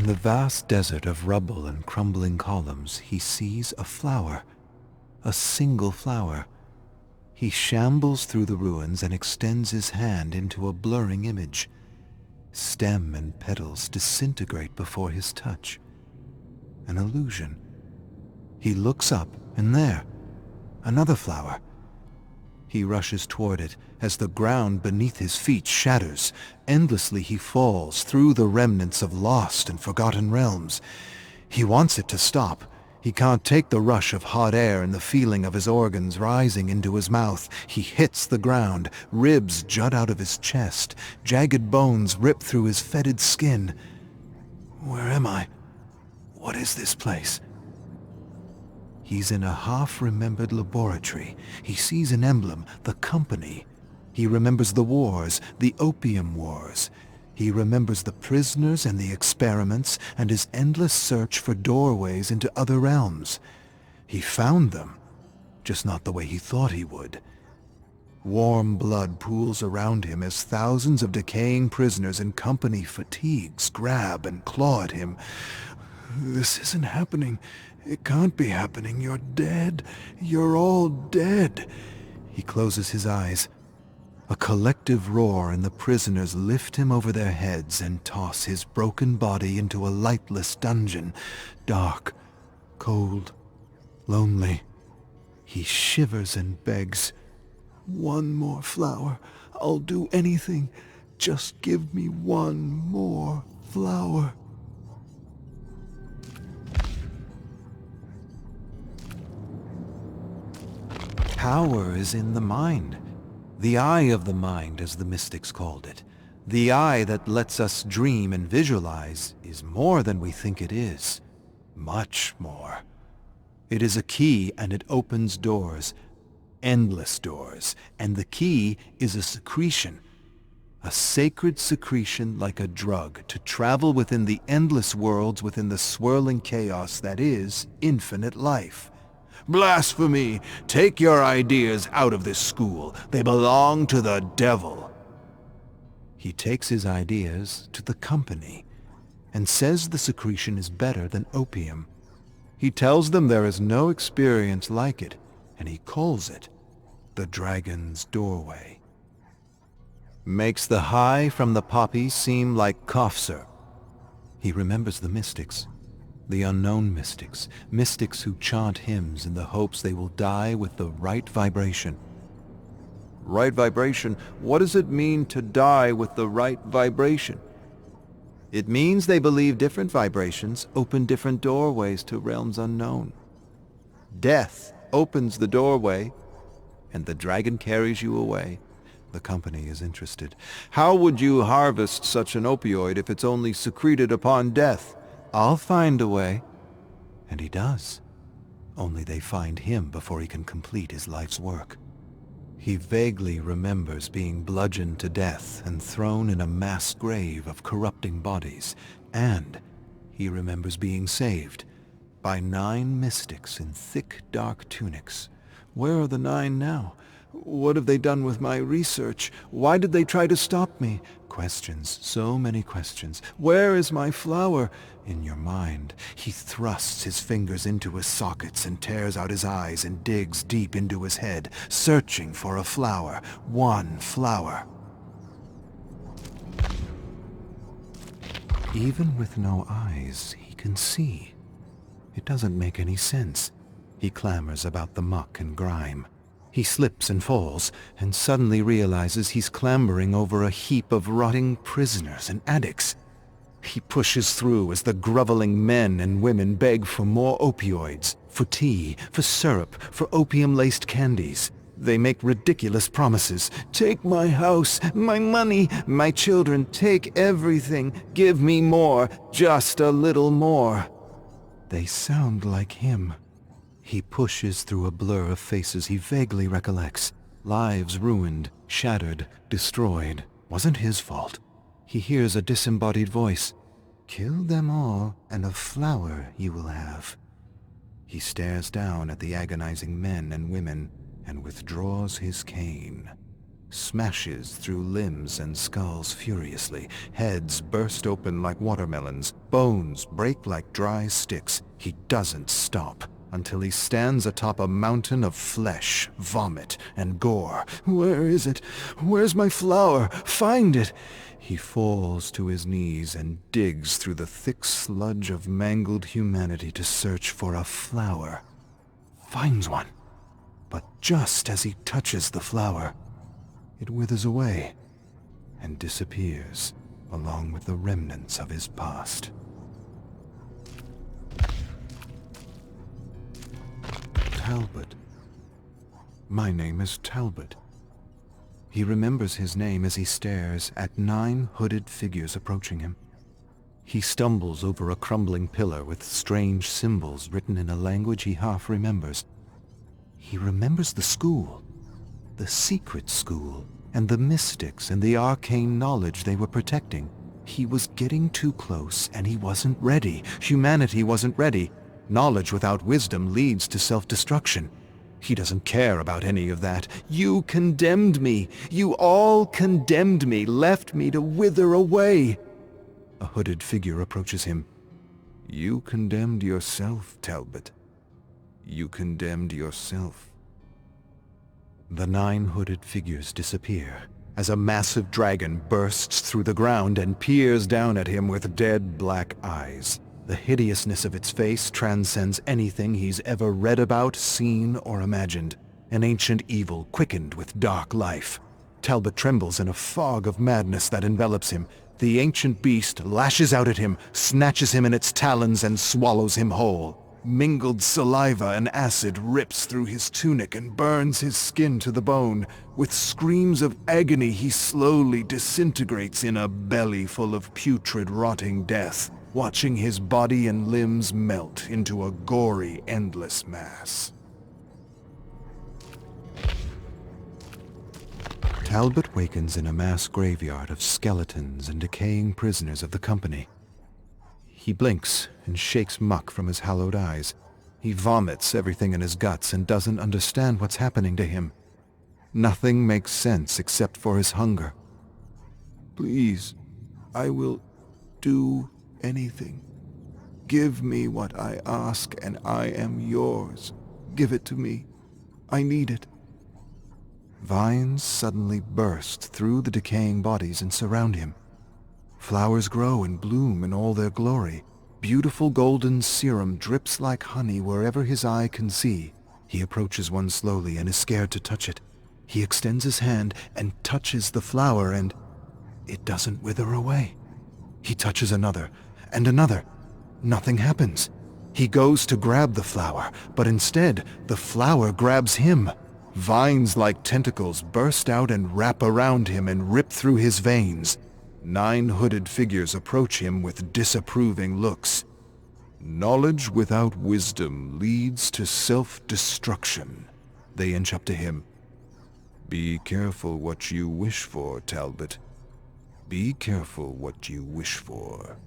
the vast desert of rubble and crumbling columns, he sees a flower, a single flower. He shambles through the ruins and extends his hand into a blurring image. Stem and petals disintegrate before his touch. An illusion. He looks up, and there, another flower. He rushes toward it as the ground beneath his feet shatters. Endlessly he falls through the remnants of lost and forgotten realms. He wants it to stop. He can't take the rush of hot air and the feeling of his organs rising into his mouth. He hits the ground. Ribs jut out of his chest. Jagged bones rip through his fetid skin. Where am I? What is this place? He's in a half-remembered laboratory. He sees an emblem, the company. He remembers the wars, the opium wars. He remembers the prisoners and the experiments and his endless search for doorways into other realms. He found them, just not the way he thought he would. Warm blood pools around him as thousands of decaying prisoners in company fatigues grab and claw at him. This isn't happening. It can't be happening. You're dead. You're all dead. He closes his eyes. A collective roar, and the prisoners lift him over their heads and toss his broken body into a lightless dungeon. Dark, cold, lonely. He shivers and begs. One more flower. I'll do anything. Just give me one more flower. Power is in the mind. The eye of the mind, as the mystics called it. The eye that lets us dream and visualize is more than we think it is. Much more. It is a key, and it opens doors. Endless doors. And the key is a secretion. A sacred secretion like a drug to travel within the endless worlds within the swirling chaos that is infinite life. Blasphemy! Take your ideas out of this school. They belong to the devil. He takes his ideas to the company and says the secretion is better than opium. He tells them there is no experience like it, and he calls it the Dragon's Doorway. Makes the high from the poppy seem like cough syrup. He remembers the mystics. The unknown mystics, mystics who chant hymns in the hopes they will die with the right vibration. Right vibration? What does it mean to die with the right vibration? It means they believe different vibrations open different doorways to realms unknown. Death opens the doorway, and the dragon carries you away. The company is interested. How would you harvest such an opioid if it's only secreted upon death? I'll find a way. And he does. Only they find him before he can complete his life's work. He vaguely remembers being bludgeoned to death and thrown in a mass grave of corrupting bodies. And he remembers being saved by 9 mystics in thick, dark tunics. Where are the 9 now? What have they done with my research? Why did they try to stop me? Questions, so many questions. Where is my flower? In your mind, he thrusts his fingers into his sockets and tears out his eyes and digs deep into his head, searching for a flower. One flower. Even with no eyes, he can see. It doesn't make any sense. He clambers about the muck and grime. He slips and falls, and suddenly realizes he's clambering over a heap of rotting prisoners and addicts. He pushes through as the groveling men and women beg for more opioids, for tea, for syrup, for opium-laced candies. They make ridiculous promises. Take my house, my money, my children, take everything. Give me more, just a little more. They sound like him. He pushes through a blur of faces he vaguely recollects. Lives ruined, shattered, destroyed. Wasn't his fault. He hears a disembodied voice. Kill them all, and a flower you will have. He stares down at the agonizing men and women and withdraws his cane. smashes through limbs and skulls furiously. Heads burst open like watermelons. Bones break like dry sticks. He doesn't stop until he stands atop a mountain of flesh, vomit, and gore. Where is it? Where's my flower? Find it! He falls to his knees and digs through the thick sludge of mangled humanity to search for a flower. Finds one. But just as he touches the flower, it withers away and disappears along with the remnants of his past. Talbot. My name is Talbot. He remembers his name as he stares at 9 hooded figures approaching him. He stumbles over a crumbling pillar with strange symbols written in a language he half remembers. He remembers the school, the secret school, and the mystics and the arcane knowledge they were protecting. He was getting too close, and he wasn't ready. Humanity wasn't ready. Knowledge without wisdom leads to self-destruction. He doesn't care about any of that. You condemned me. You all condemned me, left me to wither away. A hooded figure approaches him. You condemned yourself, Talbot. You condemned yourself. The 9 hooded figures disappear as a massive dragon bursts through the ground and peers down at him with dead black eyes. The hideousness of its face transcends anything he's ever read about, seen, or imagined. An ancient evil quickened with dark life. Talbot trembles in a fog of madness that envelops him. The ancient beast lashes out at him, snatches him in its talons, and swallows him whole. Mingled saliva and acid rips through his tunic and burns his skin to the bone. With screams of agony, he slowly disintegrates in a belly full of putrid, rotting death, watching his body and limbs melt into a gory, endless mass. Talbot wakens in a mass graveyard of skeletons and decaying prisoners of the company. He blinks and shakes muck from his hallowed eyes. He vomits everything in his guts and doesn't understand what's happening to him. Nothing makes sense except for his hunger. Please, I will do anything. Give me what I ask and I am yours. Give it to me. I need it. Vines suddenly burst through the decaying bodies and surround him. Flowers grow and bloom in all their glory. Beautiful golden serum drips like honey wherever his eye can see. He approaches one slowly and is scared to touch it. He extends his hand and touches the flower, and it doesn't wither away. He touches another and another. Nothing happens. He goes to grab the flower, but instead, the flower grabs him. Vines like tentacles burst out and wrap around him and rip through his veins. 9 hooded figures approach him with disapproving looks. Knowledge without wisdom leads to self-destruction. They inch up to him. Be careful what you wish for, Talbot. Be careful what you wish for.